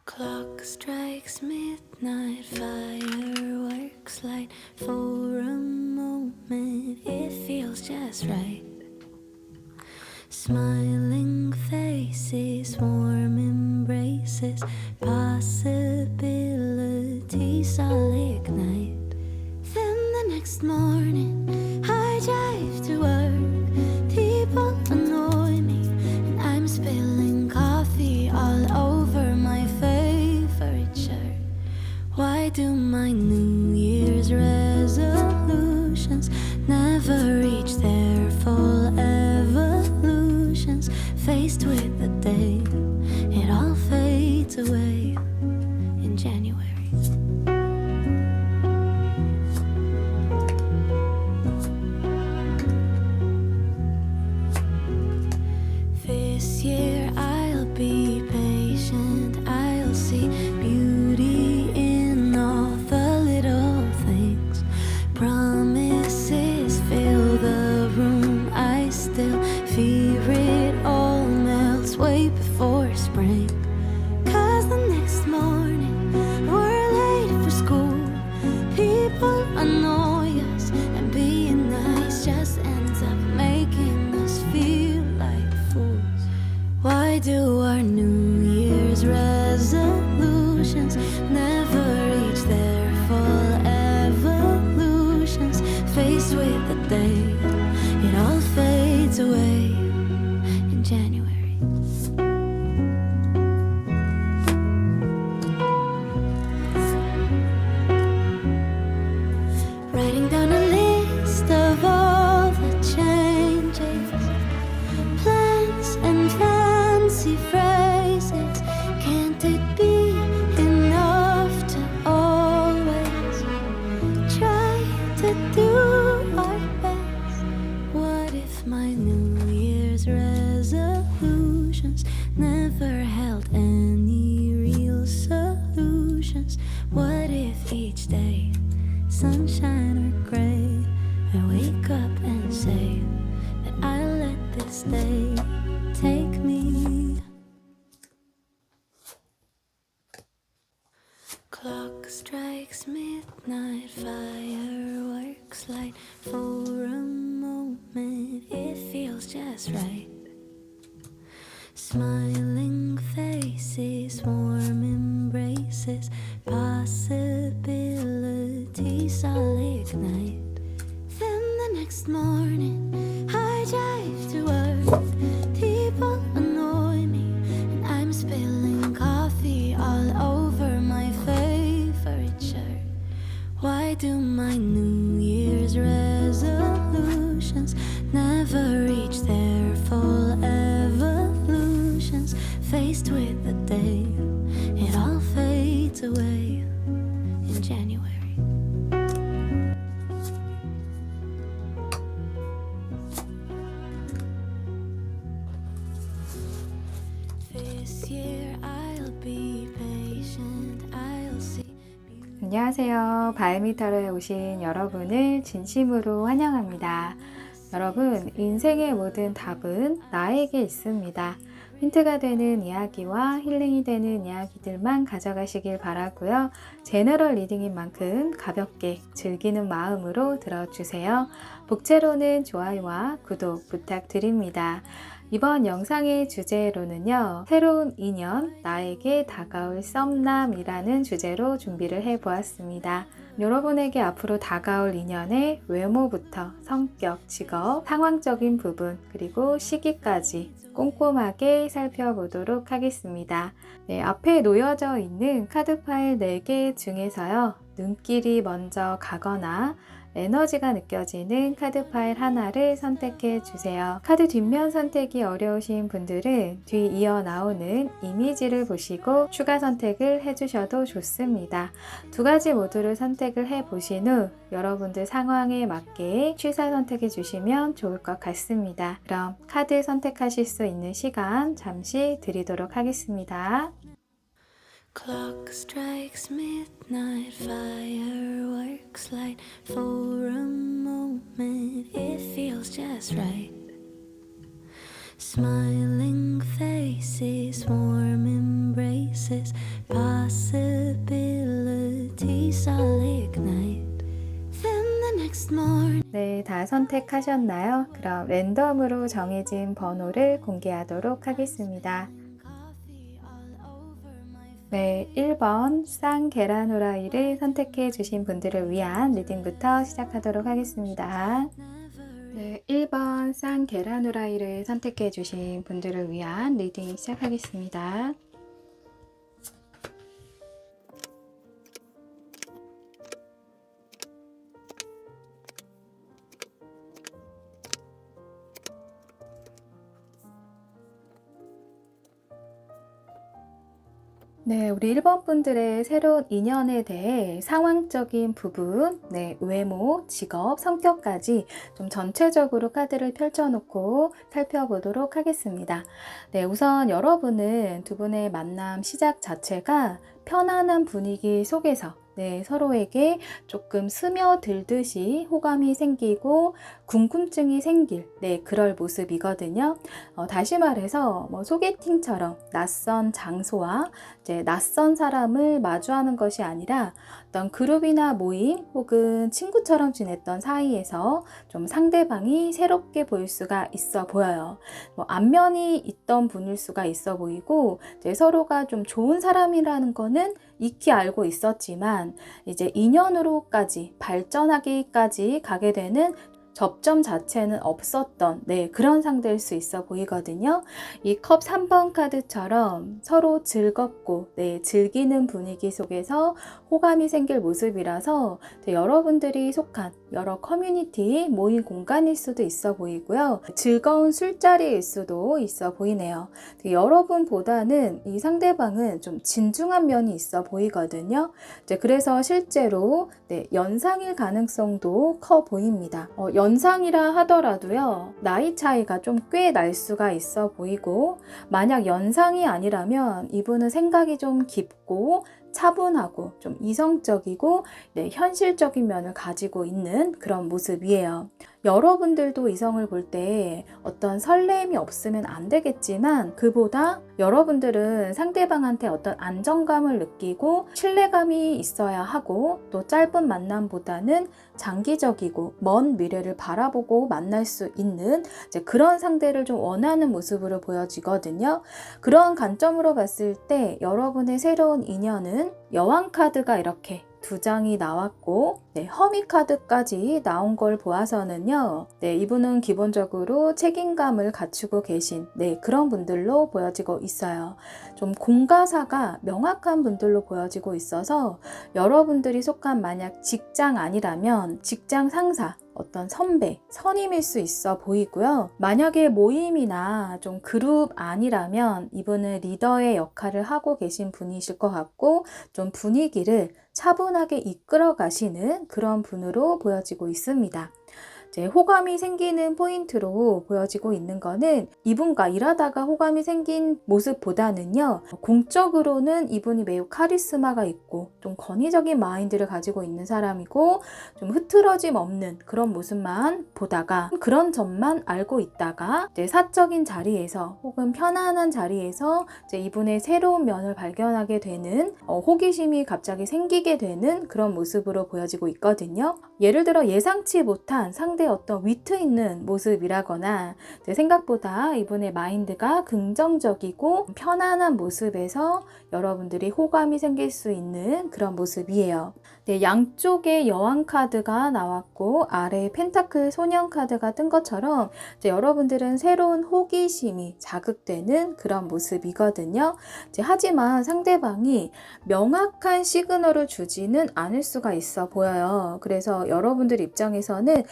Clock strikes midnight, fireworks light. For a moment, it feels just right. Smiling faces, warm embraces, possibilities all ignite. Then the next morning, I drive to work. People annoy me, and I'm spilling coffee all over my favorite shirt. Why do my New Year's resolutions never reach their full evolutions? Faced with the day, it all fades away in January. This year I'll be patient, I'll see beauty in all the little things. Promises fill the room, I still fear it all melts way before spring. 'Cause the next morning we're late for school. People annoy us, and being nice just ends up making us feel like fools. Why do our New Year's resolutions never reach their full evolutions? Faced with the day, it all fades away in January. Writing down a list of all the changes, plans and fancy phrases. Can't it be enough to always try to do our best? What if my New Year's resolutions never held any real solutions? What if each day, sunshine or gray, I wake up and say that I'll let this day take me? Clock strikes midnight, fireworks light. For a moment, it feels just right. Smiling faces, warm embraces, possibilities all ignite. Then the next morning, I drive to work. People annoy me, and I'm spilling coffee all over my favorite shirt. Why do my New Year's resolutions never reach their full evolutions? Faced with the day, it all fades away in January. This year I'll be patient, I'll see. 안녕하세요. 바이미터로에 오신 여러분을 진심으로 환영합니다. 여러분, 인생의 모든 답은 나에게 있습니다. 힌트가 되는 이야기와 힐링이 되는 이야기들만 가져가시길 바라고요. 제너럴 리딩인 만큼 가볍게 즐기는 마음으로 들어주세요. 복채로는 좋아요와 구독 부탁드립니다. 이번 영상의 주제로는요, 새로운 인연, 나에게 다가올 썸남이라는 주제로 준비를 해보았습니다. 여러분에게 앞으로 다가올 인연의 외모부터 성격, 직업, 상황적인 부분, 그리고 시기까지 꼼꼼하게 살펴보도록 하겠습니다. 네, 앞에 놓여져 있는 카드 파일 4개 중에서요, 눈길이 먼저 가거나 에너지가 느껴지는 카드 파일 하나를 선택해 주세요. 카드 뒷면 선택이 어려우신 분들은 뒤 이어 나오는 이미지를 보시고 추가 선택을 해주셔도 좋습니다. 두 가지 모두를 선택을 해 보신 후 여러분들 상황에 맞게 취사 선택해 주시면 좋을 것 같습니다. 그럼 카드 선택하실 수 있는 시간 잠시 드리도록 하겠습니다. Clock strikes midnight, fireworks light. For a moment, it feels just right. Smiling faces, warm embraces, possibilities all ignite. Then the next morning. 네, 다 선택하셨나요? 그럼 랜덤으로 정해진 번호를 공개하도록 하겠습니다. 네, 1번 쌍 계란 후라이를 선택해 주신 분들을 위한 리딩부터 시작하도록 하겠습니다. 네, 1번 쌍 계란 후라이를 선택해 주신 분들을 위한 리딩 시작하겠습니다. 네, 우리 1번 분들의 새로운 인연에 대해 상황적인 부분, 네, 외모, 직업, 성격까지 좀 전체적으로 카드를 펼쳐놓고 살펴보도록 하겠습니다. 네, 우선 여러분은 두 분의 만남 시작 자체가 편안한 분위기 속에서 네, 서로에게 조금 스며들듯이 호감이 생기고 궁금증이 생길 네, 그럴 모습이거든요. 다시 말해서 소개팅처럼 낯선 장소와 이제 낯선 사람을 마주하는 것이 아니라 어떤 그룹이나 모임 혹은 친구처럼 지냈던 사이에서 좀 상대방이 새롭게 보일 수가 있어 보여요. 안면이 있던 분일 수가 있어 보이고 이제 서로가 좀 좋은 사람이라는 거는 익히 알고 있었지만 이제 인연으로까지 발전하기까지 가게 되는 접점 자체는 없었던 네, 그런 상대일 수 있어 보이거든요. 이 컵 3번 카드처럼 서로 즐겁고 네, 즐기는 분위기 속에서 호감이 생길 모습이라서 여러분들이 속한 여러 커뮤니티 모임 공간일 수도 있어 보이고요. 즐거운 술자리일 수도 있어 보이네요. 여러분보다는 이 상대방은 좀 진중한 면이 있어 보이거든요. 그래서 실제로 네, 연상일 가능성도 커 보입니다. 연상이라 하더라도요, 나이 차이가 좀 꽤 날 수가 있어 보이고, 만약 연상이 아니라면 이분은 생각이 좀 깊고 차분하고 좀 이성적이고 네, 현실적인 면을 가지고 있는 그런 모습이에요. 여러분들도 이성을 볼 때 어떤 설렘이 없으면 안 되겠지만 그보다 여러분들은 상대방한테 어떤 안정감을 느끼고 신뢰감이 있어야 하고 또 짧은 만남보다는 장기적이고 먼 미래를 바라보고 만날 수 있는 이제 그런 상대를 좀 원하는 모습으로 보여지거든요. 그런 관점으로 봤을 때 여러분의 새로운 인연은 여왕 카드가 이렇게 2장이 나왔고 네, 허미 카드까지 나온 걸 보아서는요. 네, 이분은 기본적으로 책임감을 갖추고 계신 네, 그런 분들로 보여지고 있어요. 좀 공가사가 명확한 분들로 보여지고 있어서 여러분들이 속한 만약 직장 아니라면 직장 상사 어떤 선배, 선임일 수 있어 보이고요. 만약에 모임이나 좀 그룹 아니라면 이분은 리더의 역할을 하고 계신 분이실 것 같고 좀 분위기를 차분하게 이끌어 가시는 그런 분으로 보여지고 있습니다. 이제 호감이 생기는 포인트로 보여지고 있는 거는 이분과 일하다가 호감이 생긴 모습보다는요, 공적으로는 이분이 매우 카리스마가 있고 좀 권위적인 마인드를 가지고 있는 사람이고 좀 흐트러짐 없는 그런 모습만 보다가 그런 점만 알고 있다가 이제 사적인 자리에서 혹은 편안한 자리에서 이제 이분의 새로운 면을 발견하게 되는 호기심이 갑자기 생기게 되는 그런 모습으로 보여지고 있거든요. 예를 들어 예상치 못한 상대의 어떤 위트 있는 모습이라거나 생각보다 이분의 마인드가 긍정적이고 편안한 모습에서 여러분들이 호감이 생길 수 있는 그런 모습이에요. 네, 양쪽에 여왕 카드가 나왔고 아래에 펜타클 소년 카드가 뜬 것처럼 이제 여러분들은 새로운 호기심이 자극되는 그런 모습이거든요. 하지만 상대방이 명확한 시그널을 주지는 않을 수가 있어 보여요. 그래서 여러분들 입장에서는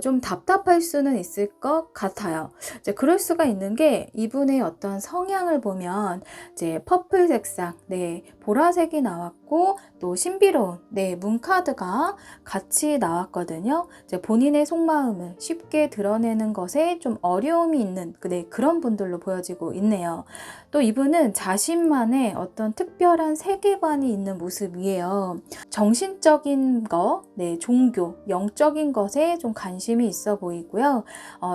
좀 답답할 수는 있을 것 같아요. 그럴 수가 있는 게 이분의 어떤 성향을 보면 이제 퍼플 색상, 네, 보라색이 나왔고 그리고 또 신비로운 문카드가 같이 나왔거든요. 이제 본인의 속마음을 쉽게 드러내는 것에 좀 어려움이 있는 그런 분들로 보여지고 있네요. 또 이분은 자신만의 어떤 특별한 세계관이 있는 모습이에요. 정신적인 거, 종교, 영적인 것에 좀 관심이 있어 보이고요.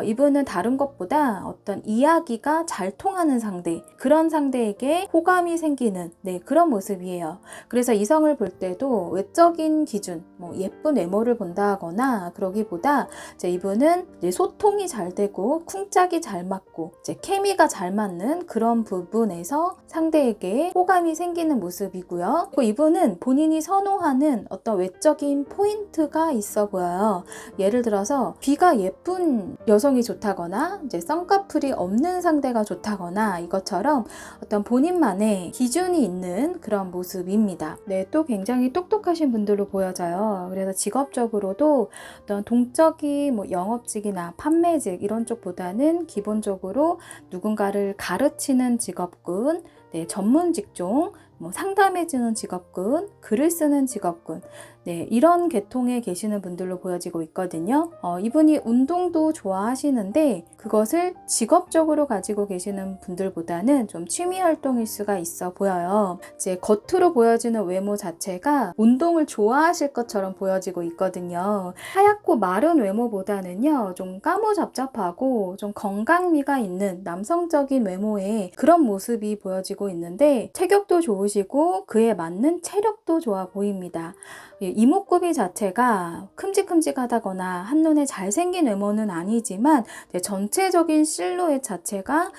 이분은 다른 것보다 어떤 이야기가 잘 통하는 상대, 그런 상대에게 호감이 생기는 그런 모습이에요. 그래서 이성을 볼 때도 외적인 기준, 예쁜 외모를 본다거나 그러기보다 이분은 소통이 잘 되고 쿵짝이 잘 맞고 케미가 잘 맞는 그런 부분에서 상대에게 호감이 생기는 모습이고요. 그리고 이분은 본인이 선호하는 어떤 외적인 포인트가 있어 보여요. 예를 들어서 귀가 예쁜 여성이 좋다거나 쌍꺼풀이 없는 상대가 좋다거나 이것처럼 어떤 본인만의 기준이 있는 그런 모습입니다. 또 굉장히 똑똑하신 분들로 보여져요. 그래서 직업적으로도 어떤 동적인 영업직이나 판매직 이런 쪽보다는 기본적으로 누군가를 가르치는 직업군, 전문 직종, 상담해주는 직업군, 글을 쓰는 직업군, 이런 계통에 계시는 분들로 보여지고 있거든요. 이분이 운동도 좋아하시는데 그것을 직업적으로 가지고 계시는 분들보다는 좀 취미 활동일 수가 있어 보여요. 겉으로 보여지는 외모 자체가 운동을 좋아하실 것처럼 보여지고 있거든요. 하얗고 마른 외모보다는요, 좀 까무잡잡하고 좀 건강미가 있는 남성적인 외모의 그런 모습이 보여지고 있는데 체격도 좋으시고 그에 맞는 체력도 좋아 보입니다. 이목구비 자체가 큼직큼직하다거나 한눈에 잘생긴 외모는 아니지만 전체적인 실루엣 자체가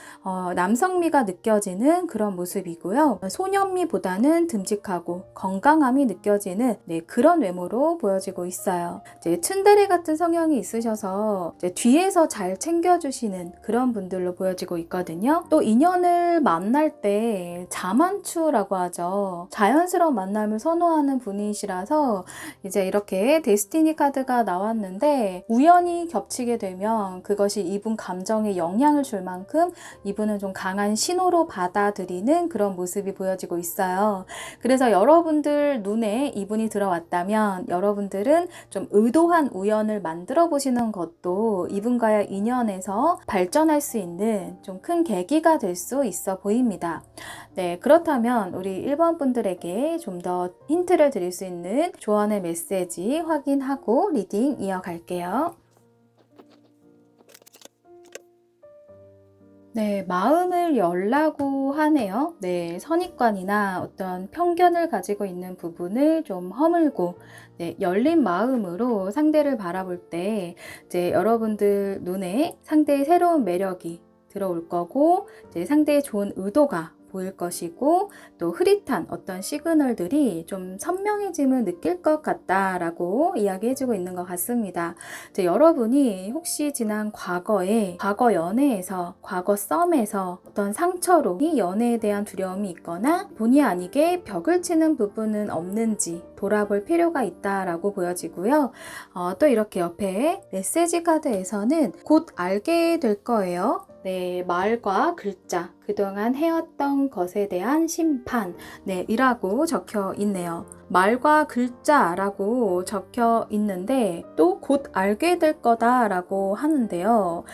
남성미가 느껴지는 그런 모습이고요. 소년미보다는 듬직하고 건강함이 느껴지는 그런 외모로 보여지고 있어요. 츤데레 같은 성향이 있으셔서 뒤에서 잘 챙겨주시는 그런 분들로 보여지고 있거든요. 또 인연을 만날 때 자만추라고 하죠. 자연스러운 만남을 선호하는 분이시라서 이제 이렇게 데스티니 카드가 나왔는데 우연히 겹치게 되면 그것이 이분 감정에 영향을 줄 만큼 이분은 좀 강한 신호로 받아들이는 그런 모습이 보여지고 있어요. 그래서 여러분들 눈에 이분이 들어왔다면 여러분들은 좀 의도한 우연을 만들어 보시는 것도 이분과의 인연에서 발전할 수 있는 좀 큰 계기가 될 수 있어 보입니다. 그렇다면 우리 1번 분들에게 좀 더 힌트를 드릴 수 있는 조언의 메시지 확인하고 리딩 이어갈게요. 마음을 열라고 하네요. 선입관이나 어떤 편견을 가지고 있는 부분을 좀 허물고 열린 마음으로 상대를 바라볼 때 여러분들 눈에 상대의 새로운 매력이 들어올 거고 상대의 좋은 의도가 보일 것이고 또 흐릿한 어떤 시그널들이 좀 선명해짐을 느낄 것 같다라고 이야기해주고 있는 것 같습니다. 여러분이 혹시 지난 과거에 과거 연애에서 과거 썸에서 어떤 상처로 이 연애에 대한 두려움이 있거나 본의 아니게 벽을 치는 부분은 없는지 돌아볼 필요가 있다라고 보여지고요. 또 이렇게 옆에 메시지 카드에서는 곧 알게 될 거예요. 말과 글자, 그동안 해왔던 것에 대한 심판, 이라고 적혀 있네요. 말과 글자라고 적혀 있는데 또 곧 알게 될 거다라고 하는데요.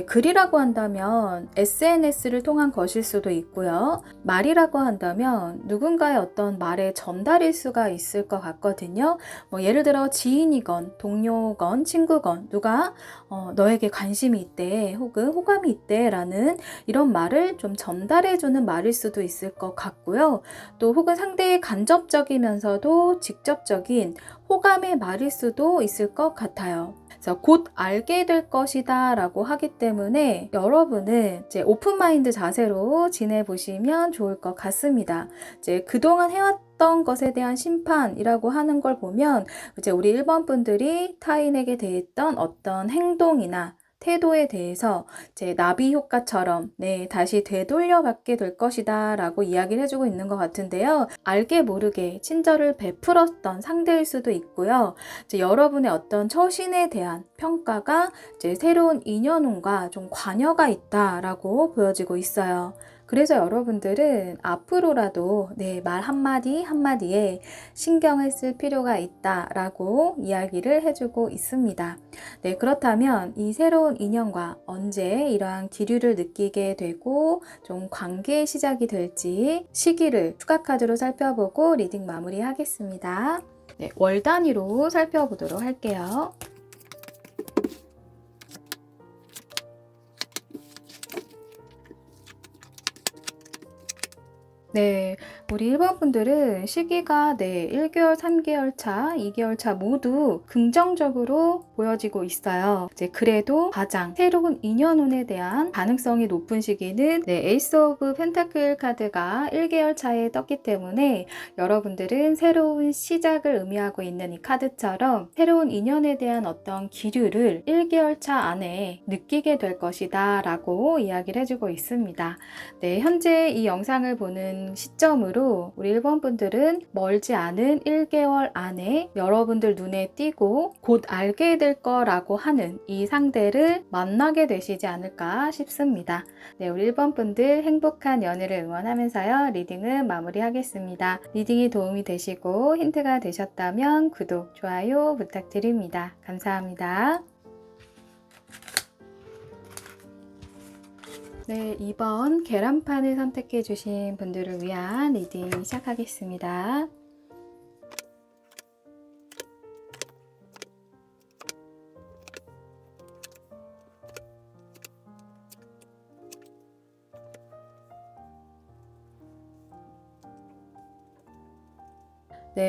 글이라고 한다면 SNS를 통한 것일 수도 있고요. 말이라고 한다면 누군가의 어떤 말의 전달일 수가 있을 것 같거든요. 예를 들어 지인이건 동료건 친구건 누가 너에게 관심이 있대 혹은 호감이 있대 라는 이런 말을 좀 전달해주는 말일 수도 있을 것 같고요. 또 혹은 상대의 간접적이면서도 직접적인 호감의 말일 수도 있을 것 같아요. 그래서 곧 알게 될 것이다 라고 하기 때문에 여러분은 오픈마인드 자세로 지내보시면 좋을 것 같습니다. 그동안 해왔던 것에 대한 심판이라고 하는 걸 보면 우리 1번 분들이 타인에게 대했던 어떤 행동이나 태도에 대해서 나비 효과처럼 다시 되돌려받게 될 것이다 라고 이야기를 해주고 있는 것 같은데요. 알게 모르게 친절을 베풀었던 상대일 수도 있고요. 여러분의 어떤 처신에 대한 평가가 새로운 인연운과 좀 관여가 있다라고 보여지고 있어요. 그래서 여러분들은 앞으로라도 말 한마디 한마디에 신경을 쓸 필요가 있다라고 이야기를 해주고 있습니다. 그렇다면 이 새로운 인연과 언제 이러한 기류를 느끼게 되고 좀 관계의 시작이 될지 시기를 추가 카드로 살펴보고 리딩 마무리하겠습니다. 월 단위로 살펴보도록 할게요. 우리 1번 분들은 시기가 1개월, 3개월 차, 2개월 차 모두 긍정적으로 보여지고 있어요. 그래도 가장 새로운 인연운에 대한 가능성이 높은 시기는 에이스 오브 펜타클 카드가 1개월 차에 떴기 때문에 여러분들은 새로운 시작을 의미하고 있는 이 카드처럼 새로운 인연에 대한 어떤 기류를 1개월 차 안에 느끼게 될 것이다 라고 이야기를 해주고 있습니다. 현재 이 영상을 보는 시점으로 우리 1번 분들은 멀지 않은 1개월 안에 여러분들 눈에 띄고 곧 알게 될 거라고 하는 이 상대를 만나게 되시지 않을까 싶습니다. 우리 1번 분들 행복한 연애를 응원하면서요. 리딩은 마무리하겠습니다. 리딩이 도움이 되시고 힌트가 되셨다면 구독, 좋아요 부탁드립니다. 감사합니다. 2번 계란판을 선택해 주신 분들을 위한 리딩 시작하겠습니다.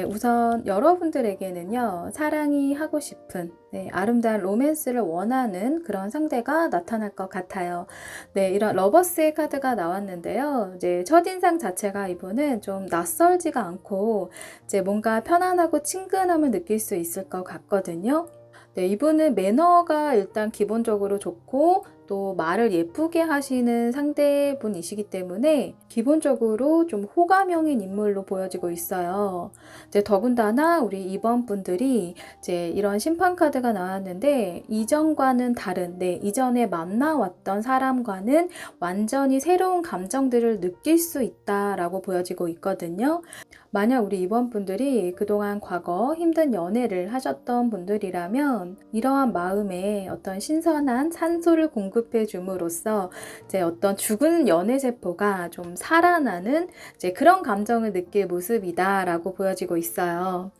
우선 여러분들에게는요, 사랑이 하고 싶은 아름다운 로맨스를 원하는 그런 상대가 나타날 것 같아요. 이런 러버스의 카드가 나왔는데요. 첫인상 자체가 이분은 좀 낯설지가 않고 뭔가 편안하고 친근함을 느낄 수 있을 것 같거든요. 이분은 매너가 일단 기본적으로 좋고 또 말을 예쁘게 하시는 상대분이시기 때문에 기본적으로 좀 호감형인 인물로 보여지고 있어요. 더군다나 우리 2번 분들이 이런 심판 카드가 나왔는데 이전과는 다른 이전에 만나왔던 사람과는 완전히 새로운 감정들을 느낄 수 있다라고 보여지고 있거든요. 만약 우리 2번 분들이 그동안 과거 힘든 연애를 하셨던 분들이라면 이러한 마음에 어떤 신선한 산소를 공급해 줌으로써 어떤 죽은 연애세포가 좀 살아나는 그런 감정을 느낄 모습이다 라고 보여지고 있어요.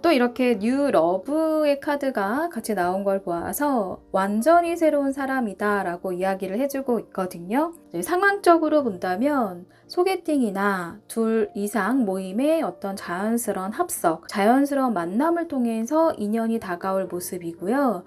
또 이렇게 뉴 러브의 카드가 같이 나온 걸 보아서 완전히 새로운 사람이다 라고 이야기를 해주고 있거든요. 상황적으로 본다면 소개팅이나 둘 이상 모임의 어떤 자연스러운 합석, 자연스러운 만남을 통해서 인연이 다가올 모습이고요.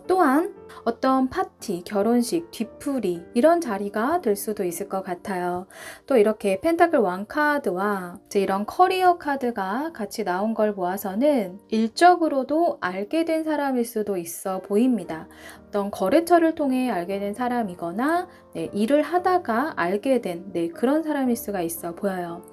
또한 어떤 파티, 결혼식, 뒤풀이 이런 자리가 될 수도 있을 것 같아요. 또 이렇게 펜타클 왕 카드와 이런 커리어 카드가 같이 나온 걸 보아서는 일적으로도 알게 된 사람일 수도 있어 보입니다. 어떤 거래처를 통해 알게 된 사람이거나 일을 하다가 알게 된 그런 사람일 수가 있어 보여요.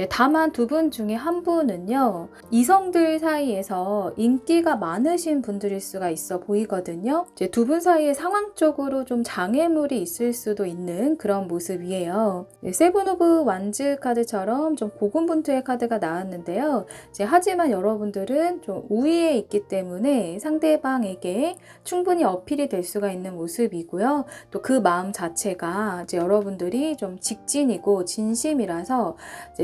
다만 두 분 중에 한 분은요, 이성들 사이에서 인기가 많으신 분들일 수가 있어 보이거든요. 두 분 사이에 상황적으로 좀 장애물이 있을 수도 있는 그런 모습이에요. 세븐 오브 완즈 카드처럼 좀 고군분투의 카드가 나왔는데요. 하지만 여러분들은 좀 우위에 있기 때문에 상대방에게 충분히 어필이 될 수가 있는 모습이고요. 또 그 마음 자체가 여러분들이 좀 직진이고 진심이라서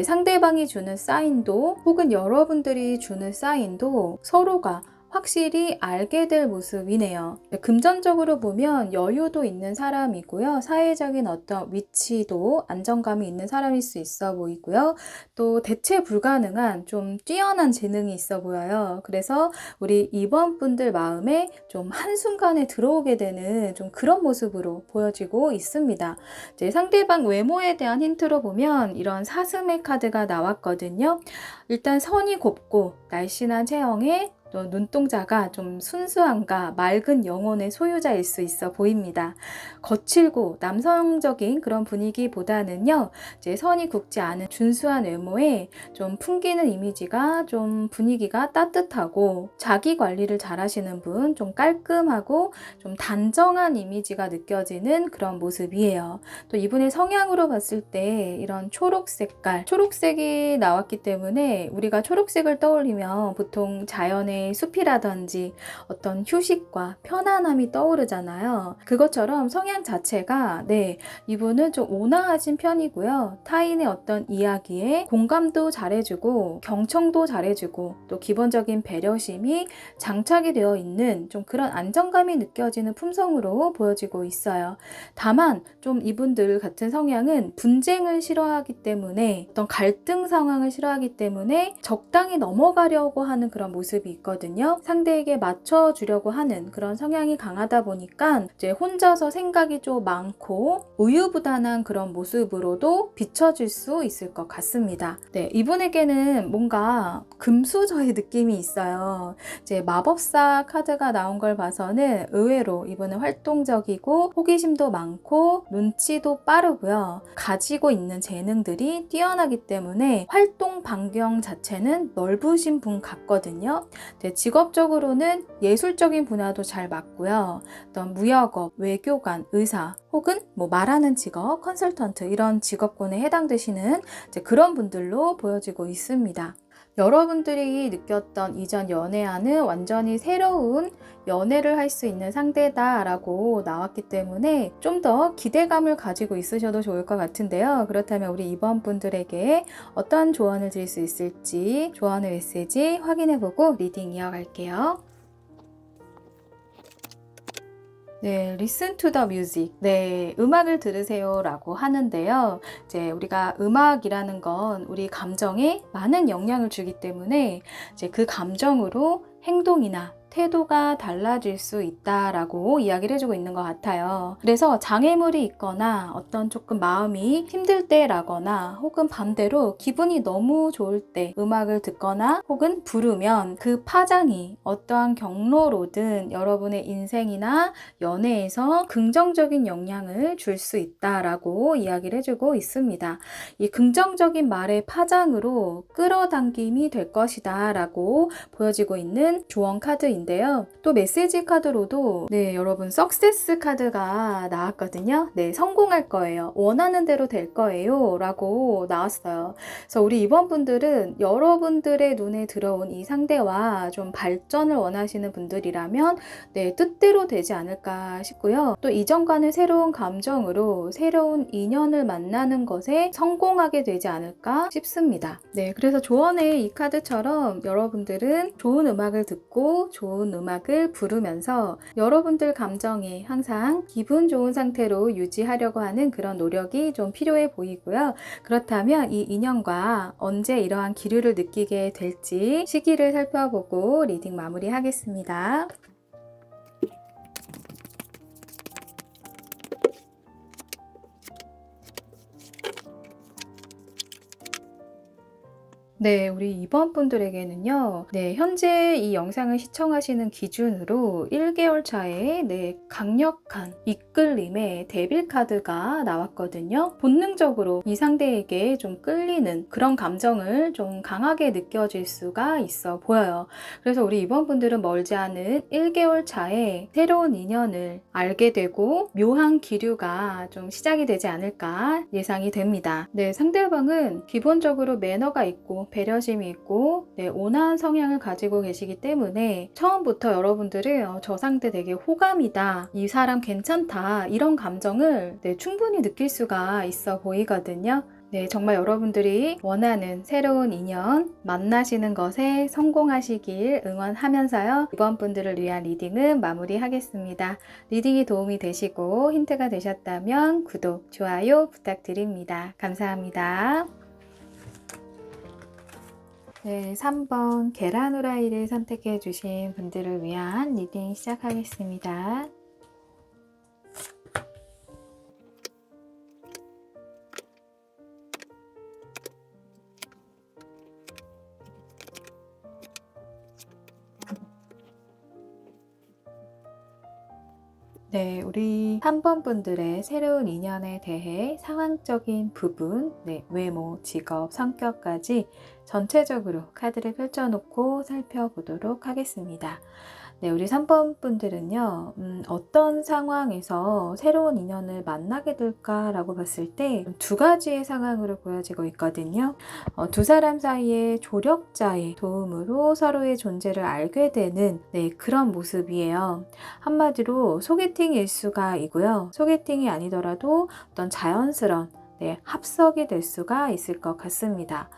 상대방이 주는 사인도 혹은 여러분들이 주는 사인도 서로가 확실히 알게 될 모습이네요. 금전적으로 보면 여유도 있는 사람이고요. 사회적인 어떤 위치도 안정감이 있는 사람일 수 있어 보이고요. 또 대체 불가능한 좀 뛰어난 재능이 있어 보여요. 그래서 우리 2번 분들 마음에 좀 한순간에 들어오게 되는 좀 그런 모습으로 보여지고 있습니다. 상대방 외모에 대한 힌트로 보면 이런 사슴의 카드가 나왔거든요. 일단 선이 곱고 날씬한 체형에 또 눈동자가 좀 순수함과 맑은 영혼의 소유자일 수 있어 보입니다. 거칠고 남성적인 그런 분위기보다는요, 이제 선이 굵지 않은 준수한 외모에 좀 풍기는 이미지가 좀 분위기가 따뜻하고 자기 관리를 잘 하시는 분, 좀 깔끔하고 좀 단정한 이미지가 느껴지는 그런 모습이에요. 또 이분의 성향으로 봤을 때 이런 초록 색깔, 초록색이 나왔기 때문에 우리가 초록색을 떠올리면 보통 자연의 숲이라든지 어떤 휴식과 편안함이 떠오르잖아요. 그것처럼 성향 자체가 이분은 좀 온화하신 편이고요. 타인의 어떤 이야기에 공감도 잘해주고 경청도 잘해주고 또 기본적인 배려심이 장착이 되어 있는 좀 그런 안정감이 느껴지는 품성으로 보여지고 있어요. 다만 좀 이분들 같은 성향은 분쟁을 싫어하기 때문에 어떤 갈등 상황을 싫어하기 때문에 적당히 넘어가려고 하는 그런 모습이 있거든요. 상대에게 맞춰주려고 하는 그런 성향이 강하다 보니까 이제 혼자서 생각이 좀 많고 우유부단한 그런 모습으로도 비춰질 수 있을 것 같습니다. 이분에게는 뭔가 금수저의 느낌이 있어요. 이제 마법사 카드가 나온 걸 봐서는 의외로 이분은 활동적이고 호기심도 많고 눈치도 빠르고요. 가지고 있는 재능들이 뛰어나기 때문에 활동 반경 자체는 넓으신 분 같거든요. 직업적으로는 예술적인 분야도 잘 맞고요. 어떤 무역업, 외교관, 의사 혹은 말하는 직업, 컨설턴트 이런 직업군에 해당되시는 그런 분들로 보여지고 있습니다. 여러분들이 느꼈던 이전 연애와는 완전히 새로운 연애를 할 수 있는 상대다라고 나왔기 때문에 좀 더 기대감을 가지고 있으셔도 좋을 것 같은데요. 그렇다면 우리 이번 분들에게 어떤 조언을 드릴 수 있을지 조언의 메시지 확인해보고 리딩 이어갈게요. listen to the music. 음악을 들으세요 라고 하는데요. 이제 우리가 음악이라는 건 우리 감정에 많은 영향을 주기 때문에 이제 그 감정으로 행동이나 태도가 달라질 수 있다라고 이야기를 해주고 있는 것 같아요. 그래서 장애물이 있거나 어떤 조금 마음이 힘들 때라거나 혹은 반대로 기분이 너무 좋을 때 음악을 듣거나 혹은 부르면 그 파장이 어떠한 경로로든 여러분의 인생이나 연애에서 긍정적인 영향을 줄 수 있다라고 이야기를 해주고 있습니다. 이 긍정적인 말의 파장으로 끌어당김이 될 것이다 라고 보여지고 있는 조언 카드인데요. 또 메시지 카드로도 여러분 석세스 카드가 나왔거든요. 성공할 거예요. 원하는 대로 될 거예요 라고 나왔어요. 그래서 우리 이번 분들은 여러분들의 눈에 들어온 이 상대와 좀 발전을 원하시는 분들이라면 뜻대로 되지 않을까 싶고요. 또 이전과는 새로운 감정으로 새로운 인연을 만나는 것에 성공하게 되지 않을까 싶습니다. 그래서 조언의 이 카드처럼 여러분들은 좋은 음악을 듣고 좋은 음악을 부르면서 여러분들 감정에 항상 기분 좋은 상태로 유지하려고 하는 그런 노력이 좀 필요해 보이고요. 그렇다면 이 인연과 언제 이러한 기류를 느끼게 될지 시기를 살펴보고 리딩 마무리하겠습니다. 우리 이번 분들에게는요, 현재 이 영상을 시청하시는 기준으로 1개월 차에 강력한 이끌림의 데빌 카드가 나왔거든요. 본능적으로 이 상대에게 좀 끌리는 그런 감정을 좀 강하게 느껴질 수가 있어 보여요. 그래서 우리 이번 분들은 멀지 않은 1개월 차에 새로운 인연을 알게 되고 묘한 기류가 좀 시작이 되지 않을까 예상이 됩니다. 상대방은 기본적으로 매너가 있고 배려심이 있고 온화한 성향을 가지고 계시기 때문에 처음부터 여러분들은 저 상대 되게 호감이다, 이 사람 괜찮다 이런 감정을 충분히 느낄 수가 있어 보이거든요. 정말 여러분들이 원하는 새로운 인연 만나시는 것에 성공하시길 응원하면서요. 이번 분들을 위한 리딩은 마무리하겠습니다. 리딩이 도움이 되시고 힌트가 되셨다면 구독, 좋아요 부탁드립니다. 감사합니다. 3번 계란 후라이를 선택해 주신 분들을 위한 리딩 시작하겠습니다. 네, 우리 3번 분들의 새로운 인연에 대해 상황적인 부분, 외모, 직업, 성격까지 전체적으로 카드를 펼쳐놓고 살펴보도록 하겠습니다. 네, 우리 3번 분들은요, 어떤 상황에서 새로운 인연을 만나게 될까라고 봤을 때 두 가지의 상황으로 보여지고 있거든요. 두 사람 사이의 조력자의 도움으로 서로의 존재를 알게 되는 그런 모습이에요. 한마디로 소개팅일 수가 있고요. 소개팅이 아니더라도 어떤 자연스러운 합석이 될 수가 있을 것 같습니다.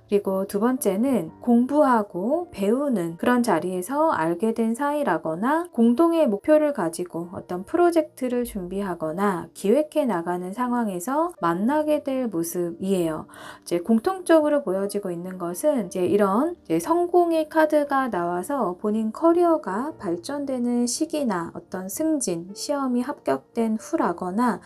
그리고 두 번째는 공부하고 배우는 그런 자리에서 알게 된 사이라거나 공동의 목표를 가지고 어떤 프로젝트를 준비하거나 기획해 나가는 상황에서 만나게 될 모습이에요. 이제 공통적으로 보여지고 있는 것은 이런 성공의 카드가 나와서 본인 커리어가 발전되는 시기나 어떤 승진, 시험이 합격된 후라거나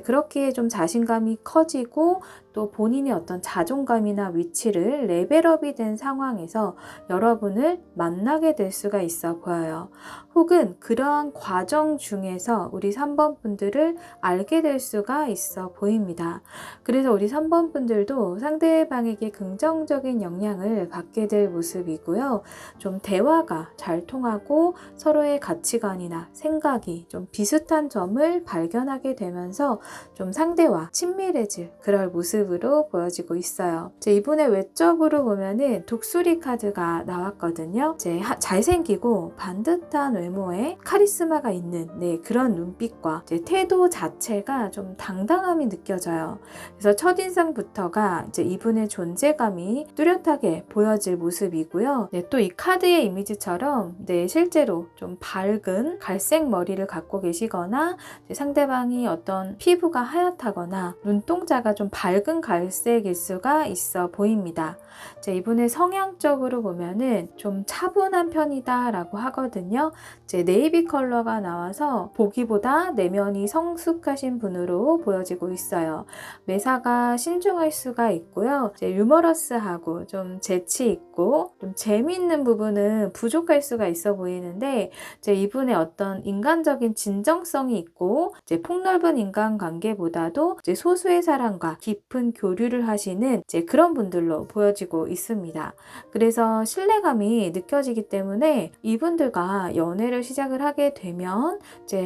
그렇기에 좀 자신감이 커지고 또 본인이 어떤 자존감이나 위치를 레벨업이 된 상황에서 여러분을 만나게 될 수가 있어 보여요. 혹은 그러한 과정 중에서 우리 3번 분들을 알게 될 수가 있어 보입니다. 그래서 우리 3번 분들도 상대방에게 긍정적인 영향을 받게 될 모습이고요. 좀 대화가 잘 통하고 서로의 가치관이나 생각이 좀 비슷한 점을 발견하게 되면서 좀 상대와 친밀해질 그럴 모습으로 보여지고 있어요. 이분의 외적으로 보면은 독수리 카드가 나왔거든요. 잘생기고 반듯한 외모에 카리스마가 있는 그런 눈빛과 태도 자체가 좀 당당함이 느껴져요. 그래서 첫인상부터가 이분의 존재감이 뚜렷하게 보여질 모습이고요. 또 이 카드의 이미지처럼 실제로 좀 밝은 갈색 머리를 갖고 계시거나 상대방이 어떤 피부가 하얗다거나 눈동자가 좀 밝은 갈색일 수가 있어 보입니다. 이분의 성향적으로 보면은 좀 차분한 편이다 라고 하거든요. 네이비 컬러가 나와서 보기보다 내면이 성숙하신 분으로 보여지고 있어요. 매사가 신중할 수가 있고요. 유머러스하고 좀 재치 있고 좀 재미있는 부분은 부족할 수가 있어 보이는데 이분의 어떤 인간적인 진정성이 있고 폭넓은 인간관계보다도 소수의 사람과 깊은 교류를 하시는 그런 분들로 보여지고 있습니다. 그래서 신뢰감이 느껴지기 때문에 이분들과 연애를 시작을 하게 되면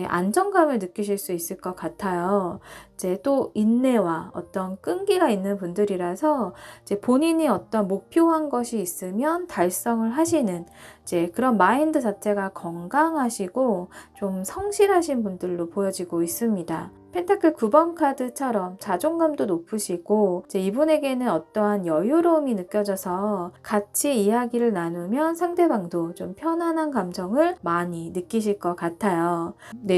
안정감을 느끼실 수 있을 것 같아요. 또 인내와 어떤 끈기가 있는 분들이라서 본인이 어떤 목표한 것이 있으면 달성을 하시는 그런 마인드 자체가 건강하시고 좀 성실하신 분들로 보여지고 있습니다. 펜타클 9번 카드처럼 자존감도 높으시고 이분에게는 어떠한 여유로움이 느껴져서 같이 이야기를 나누면 상대방도 좀 편안한 감정을 많이 느끼실 것 같아요.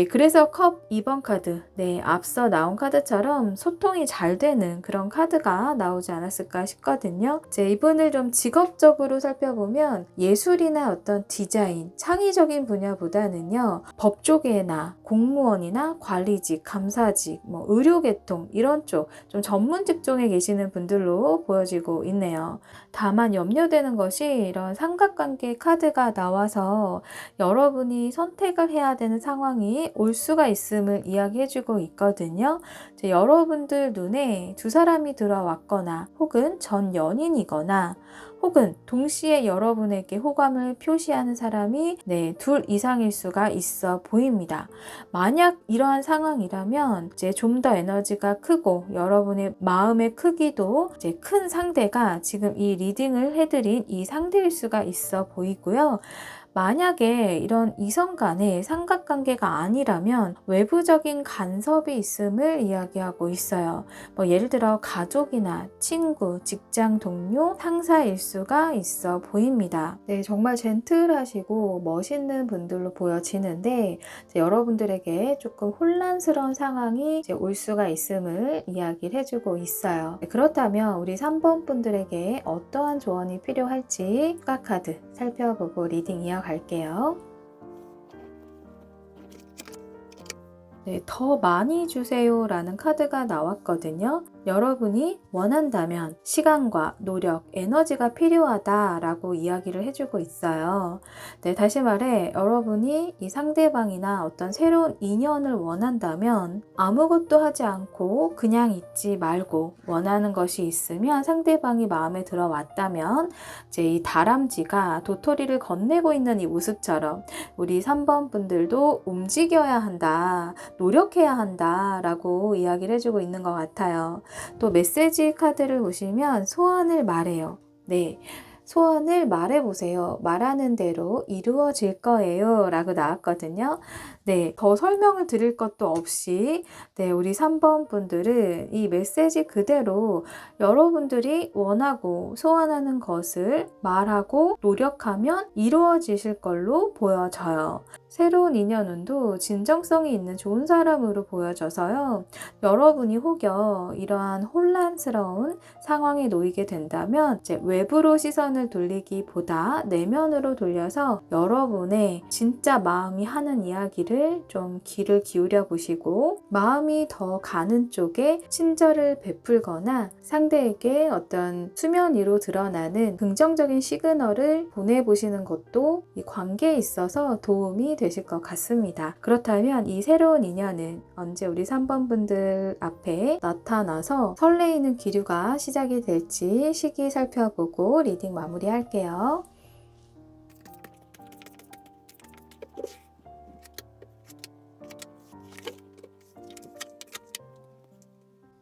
그래서 컵 2번 카드, 앞서 나온 카드처럼 소통이 잘 되는 그런 카드가 나오지 않았을까 싶거든요. 이분을 좀 직업적으로 살펴보면 예술이나 어떤 디자인, 창의적인 분야보다는요, 법 쪽이나 공무원이나 관리직, 감사직, 의료계통 이런 쪽 좀 전문 직종에 계시는 분들로 보여지고 있네요. 다만 염려되는 것이 이런 삼각관계 카드가 나와서 여러분이 선택을 해야 되는 상황이 올 수가 있음을 이야기해주고 있거든요. 여러분들 눈에 두 사람이 들어왔거나 혹은 전 연인이거나 혹은 동시에 여러분에게 호감을 표시하는 사람이 둘 이상일 수가 있어 보입니다. 만약 이러한 상황이라면 좀 더 에너지가 크고 여러분의 마음의 크기도 큰 상대가 지금 이 리딩을 해드린 이 상대일 수가 있어 보이고요. 만약에 이런 이성 간의 삼각관계가 아니라면 외부적인 간섭이 있음을 이야기하고 있어요. 예를 들어 가족이나 친구, 직장 동료, 상사일 수가 있어 보입니다. 정말 젠틀하시고 멋있는 분들로 보여지는데 여러분들에게 조금 혼란스러운 상황이 올 수가 있음을 이야기를 해주고 있어요. 그렇다면 우리 3번 분들에게 어떠한 조언이 필요할지 추가 카드 살펴보고 리딩 이어갈게요. 더 많이 주세요 라는 카드가 나왔거든요. 여러분이 원한다면 시간과 노력, 에너지가 필요하다라고 이야기를 해주고 있어요. 네, 다시 말해 여러분이 이 상대방이나 어떤 새로운 인연을 원한다면 아무것도 하지 않고 그냥 있지 말고 원하는 것이 있으면 상대방이 마음에 들어왔다면 이제 이 다람쥐가 도토리를 건네고 있는 이 모습처럼 우리 3번 분들도 움직여야 한다, 노력해야 한다 라고 이야기를 해주고 있는 것 같아요. 또 메시지 카드를 보시면 소원을 말해요. 네. 소원을 말해보세요. 말하는 대로 이루어질 거예요. 라고 나왔거든요. 네. 더 설명을 드릴 것도 없이, 네. 우리 3번 분들은 이 메시지 그대로 여러분들이 원하고 소원하는 것을 말하고 노력하면 이루어지실 걸로 보여져요. 새로운 인연운도 진정성이 있는 좋은 사람으로 보여져서요. 여러분이 혹여 이러한 혼란스러운 상황에 놓이게 된다면 이제 외부로 시선을 돌리기보다 내면으로 돌려서 여러분의 진짜 마음이 하는 이야기를 좀 귀를 기울여 보시고 마음이 더 가는 쪽에 친절을 베풀거나 상대에게 어떤 수면 위로 드러나는 긍정적인 시그널을 보내보시는 것도 이 관계에 있어서 도움이 되실 것 같습니다. 그렇다면 이 새로운 인연은 언제 우리 3번 분들 앞에 나타나서 설레이는 기류가 시작이 될지 시기 살펴보고 리딩 마무리할게요.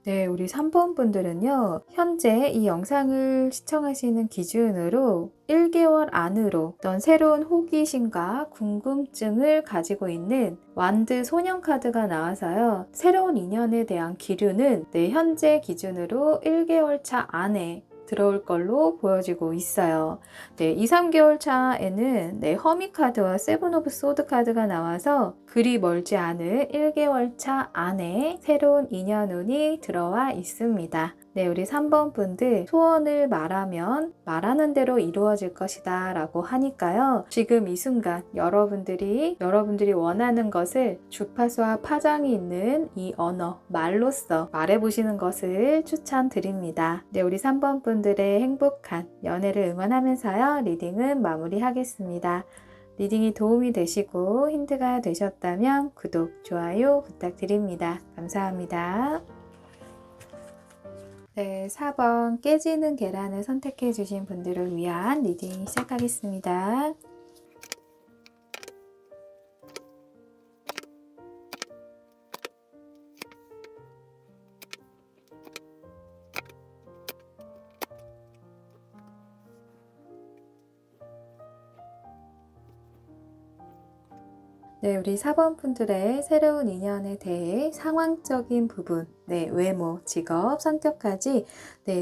네, 우리 3번 분들은요, 현재 이 영상을 시청하시는 기준으로 1개월 안으로 어떤 새로운 호기심과 궁금증을 가지고 있는 완드 소년 카드가 나와서요, 새로운 인연에 대한 기류는 현재 기준으로 1개월 차 안에 들어올 걸로 보여지고 있어요. 네, 2, 3개월 차에는 허미 카드와 세븐 오브 소드 카드가 나와서 그리 멀지 않은 1개월 차 안에 새로운 인연운이 들어와 있습니다. 네, 우리 3번 분들 소원을 말하면 말하는 대로 이루어질 것이다 라고 하니까요. 지금 이 순간 여러분들이 원하는 것을 주파수와 파장이 있는 이 언어, 말로써 말해보시는 것을 추천드립니다. 네, 우리 3번 분들의 행복한 연애를 응원하면서요. 리딩은 마무리하겠습니다. 리딩이 도움이 되시고 힌트가 되셨다면 구독, 좋아요 부탁드립니다. 감사합니다. 네, 4번 깨지는 계란을 선택해 주신 분들을 위한 리딩 시작하겠습니다. 네, 우리 4번 분들의 새로운 인연에 대해 상황적인 부분, 외모, 직업, 성격까지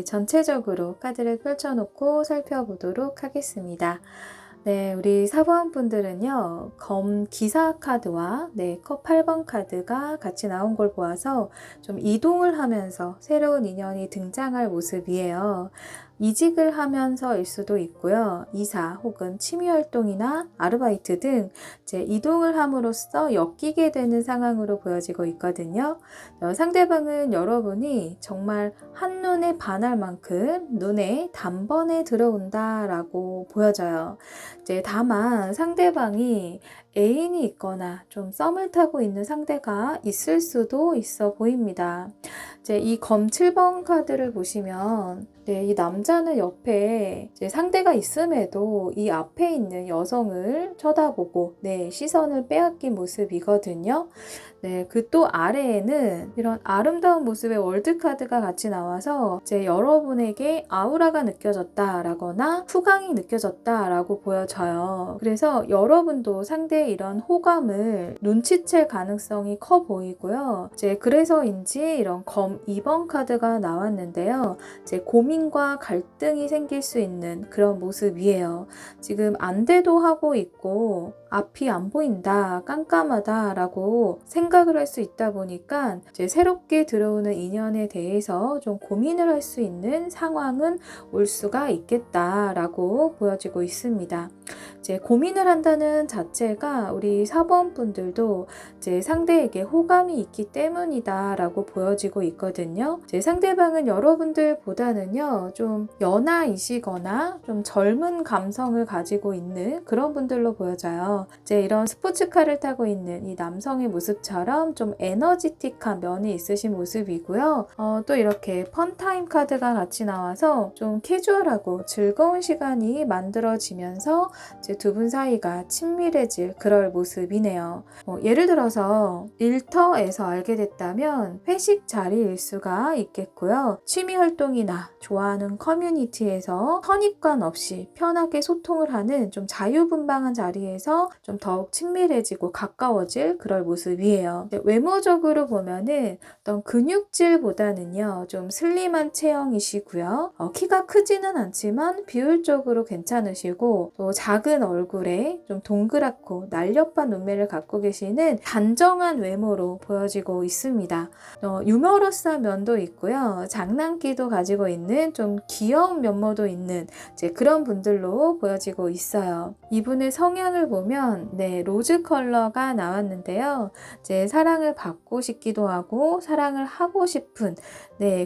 전체적으로 카드를 펼쳐놓고 살펴보도록 하겠습니다. 네, 우리 4번 분들은요, 검 기사 카드와 컵 8번 카드가 같이 나온 걸 보아서 좀 이동을 하면서 새로운 인연이 등장할 모습이에요. 이직을 하면서일 수도 있고요. 이사 혹은 취미활동이나 아르바이트 등 이제 이동을 함으로써 엮이게 되는 상황으로 보여지고 있거든요. 상대방은 여러분이 정말 한눈에 반할 만큼 눈에 단번에 들어온다라고 보여져요. 이제 다만 상대방이 애인이 있거나 좀 썸을 타고 있는 상대가 있을 수도 있어 보입니다. 이제 이 검 7번 카드를 보시면 이 남자는 옆에 이제 상대가 있음에도 이 앞에 있는 여성을 쳐다보고 시선을 빼앗긴 모습이거든요. 그 또 아래에는 이런 아름다운 모습의 월드 카드가 같이 나와서 이제 여러분에게 아우라가 느껴졌다라거나 후광이 느껴졌다라고 보여져요. 그래서 여러분도 상대의 이런 호감을 눈치챌 가능성이 커 보이고요. 이제 그래서인지 이런 검 2번 카드가 나왔는데요. 이제 고민과 갈등이 생길 수 있는 그런 모습이에요. 지금 안돼도 하고 있고 앞이 안 보인다, 깜깜하다 라고 생각을 할 수 있다 보니까 이제 새롭게 들어오는 인연에 대해서 좀 고민을 할 수 있는 상황은 올 수가 있겠다라고 보여지고 있습니다. 이제 고민을 한다는 자체가 우리 4번 분들도 이제 상대에게 호감이 있기 때문이다라고 보여지고 있거든요. 이제 상대방은 여러분들보다는요, 좀 연하이시거나 좀 젊은 감성을 가지고 있는 그런 분들로 보여져요. 이제 이런 스포츠카를 타고 있는 이 남성의 모습처럼 좀 에너지틱한 면이 있으신 모습이고요. 또 이렇게 펀타임 카드가 같이 나와서 좀 캐주얼하고 즐거운 시간이 만들어지면서 이제 두 분 사이가 친밀해질 그럴 모습이네요. 예를 들어서 일터에서 알게 됐다면 회식 자리일 수가 있겠고요. 취미 활동이나 좋아하는 커뮤니티에서 선입관 없이 편하게 소통을 하는 좀 자유분방한 자리에서 좀 더욱 친밀해지고 가까워질 그럴 모습이에요. 외모적으로 보면은 어떤 근육질보다는요, 좀 슬림한 체형이시고요. 키가 크지는 않지만 비율적으로 괜찮으시고 또 작은 얼굴에 좀 동그랗고 날렵한 눈매를 갖고 계시는 단정한 외모로 보여지고 있습니다. 유머러스한 면도 있고요. 장난기도 가지고 있는 좀 귀여운 면모도 있는 이제 그런 분들로 보여지고 있어요. 이분의 성향을 보면 로즈 컬러가 나왔는데요. 이제 사랑을 받고 싶기도 하고 사랑을 하고 싶은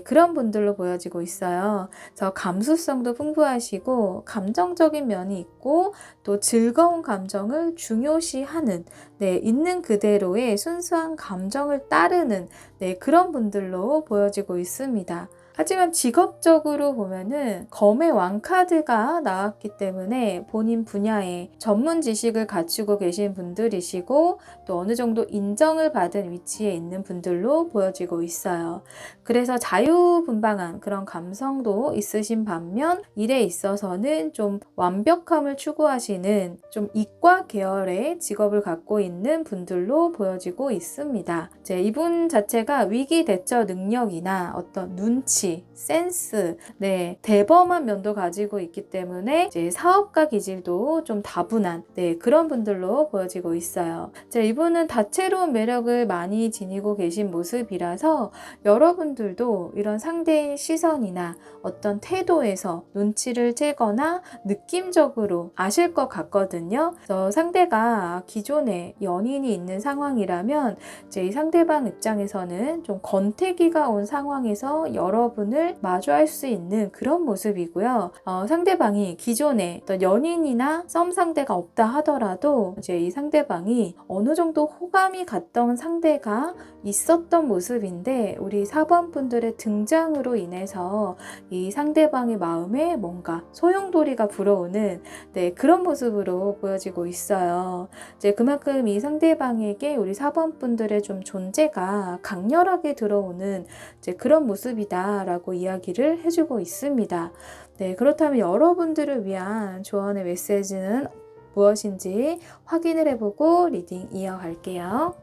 그런 분들로 보여지고 있어요. 그래서 감수성도 풍부하시고 감정적인 면이 있고 또 즐거운 감정을 중요시하는 있는 그대로의 순수한 감정을 따르는 그런 분들로 보여지고 있습니다. 하지만 직업적으로 보면은 검의 왕카드가 나왔기 때문에 본인 분야에 전문 지식을 갖추고 계신 분들이시고 또 어느 정도 인정을 받은 위치에 있는 분들로 보여지고 있어요. 그래서 자유분방한 그런 감성도 있으신 반면 일에 있어서는 좀 완벽함을 추구하시는 좀 이과 계열의 직업을 갖고 있는 분들로 보여지고 있습니다. 이제 이분 자체가 위기 대처 능력이나 어떤 눈치, 센스, 대범한 면도 가지고 있기 때문에 이제 사업가 기질도 좀 다분한 그런 분들로 보여지고 있어요. 이분은 다채로운 매력을 많이 지니고 계신 모습이라서 여러분들도 이런 상대의 시선이나 어떤 태도에서 눈치를 채거나 느낌적으로 아실 것 같거든요. 그래서 상대가 기존에 연인이 있는 상황이라면 이제 이 상대방 입장에서는 좀 권태기가 온 상황에서 여러분을 마주할 수 있는 그런 모습이고요. 상대방이 기존에 어떤 연인이나 썸 상대가 없다 하더라도 이제 이 상대방이 어느 정도 호감이 갔던 상대가 있었던 모습인데 우리 4번 분들의 등장으로 인해서 이 상대방의 마음에 뭔가 소용돌이가 불어오는 그런 모습으로 보여지고 있어요. 이제 그만큼 이 상대방에게 우리 4번 분들의 좀 존재가 강렬하게 들어오는 이제 그런 모습이다라고 이야기를 해주고 있습니다. 그렇다면 여러분들을 위한 조언의 메시지는 무엇인지 확인을 해보고 리딩 이어갈게요.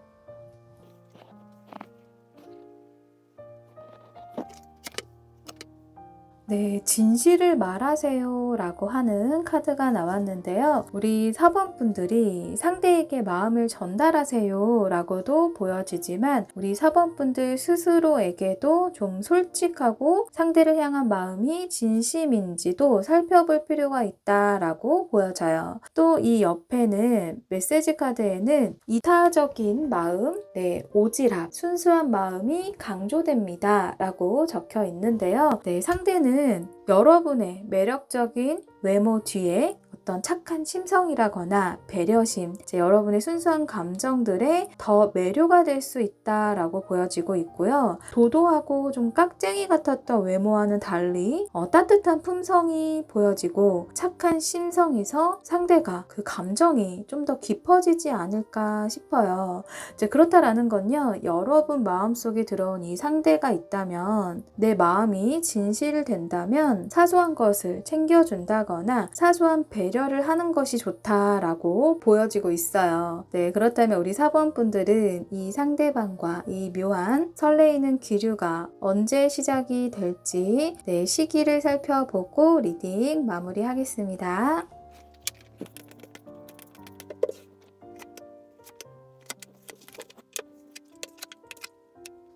진실을 말하세요 라고 하는 카드가 나왔는데요. 우리 4번 분들이 상대에게 마음을 전달하세요 라고도 보여지지만 우리 4번 분들 스스로에게도 좀 솔직하고 상대를 향한 마음이 진심인지도 살펴볼 필요가 있다라고 보여져요. 또 이 옆에는 메시지 카드에는 이타적인 마음, 오지랖, 순수한 마음이 강조됩니다 라고 적혀 있는데요. 상대는 여러분의 매력적인 외모 뒤에 어떤 착한 심성이라거나 배려심, 이제 여러분의 순수한 감정들에 더 매료가 될 수 있다라고 보여지고 있고요. 도도하고 좀 깍쟁이 같았던 외모와는 달리 따뜻한 품성이 보여지고 착한 심성에서 상대가 그 감정이 좀 더 깊어지지 않을까 싶어요. 이제 그렇다라는 건요. 여러분 마음속에 들어온 이 상대가 있다면 내 마음이 진실된다면 사소한 것을 챙겨준다거나 사소한 배려를 하는 것이 좋다라고 보여지고 있어요. 그렇다면 우리 4번 분들은 이 상대방과 이 묘한 설레이는 기류가 언제 시작이 될지 시기를 살펴보고 리딩 마무리하겠습니다.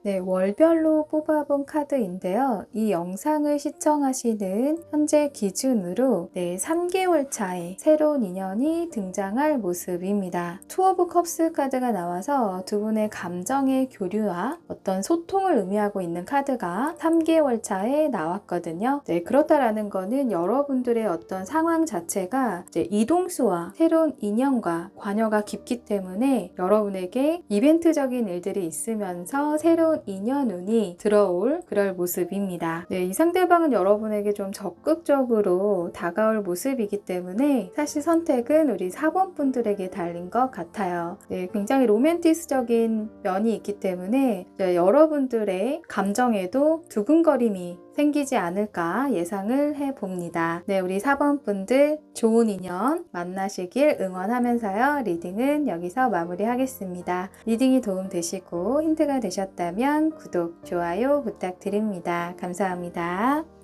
네, 월별로 뽑아본 카드인데요. 이 영상을 시청하시는 현재 기준으로 3개월 차에 새로운 인연이 등장할 모습입니다. 투 오브 컵스 카드가 나와서 두 분의 감정의 교류와 어떤 소통을 의미하고 있는 카드가 3개월 차에 나왔거든요. 네, 그렇다라는 거는 여러분들의 어떤 상황 자체가 이제 이동수와 새로운 인연과 관여가 깊기 때문에 여러분에게 이벤트적인 일들이 있으면서 새로운 인연운이 들어올 그럴 모습입니다. 네, 이 상대방은 여러분에게 좀 적극적으로 다가올 모습이기 때문에 사실 선택은 우리 4번 분들에게 달린 것 같아요. 네, 굉장히 로맨티스적인 면이 있기 때문에 여러분들의 감정에도 두근거림이 생기지 않을까 예상을 해봅니다. 네, 우리 4번 분들 좋은 인연 만나시길 응원하면서요. 리딩은 여기서 마무리하겠습니다. 리딩이 도움되시고 힌트가 되셨다면 구독, 좋아요 부탁드립니다. 감사합니다.